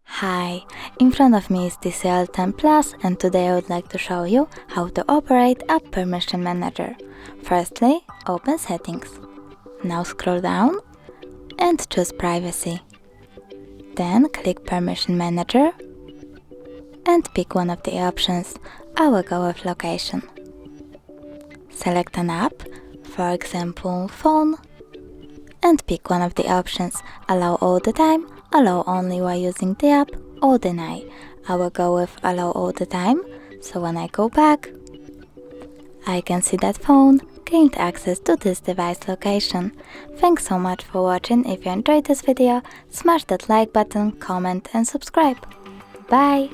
Hi, in front of me is TCL 10 Plus, and today I would like to show you how to operate App Permission Manager. Firstly, open Settings. Now scroll down and choose Privacy. Then click Permission Manager and pick one of the options. I will go with Location. Select an app, for example phone, and pick one of the options. Allow all the time, allow only while using the app, or deny. I will go with allow all the time, so when I go back, I can see that phone gained access to this device location. Thanks so much for watching. If you enjoyed this video, smash that like button, comment and subscribe. Bye!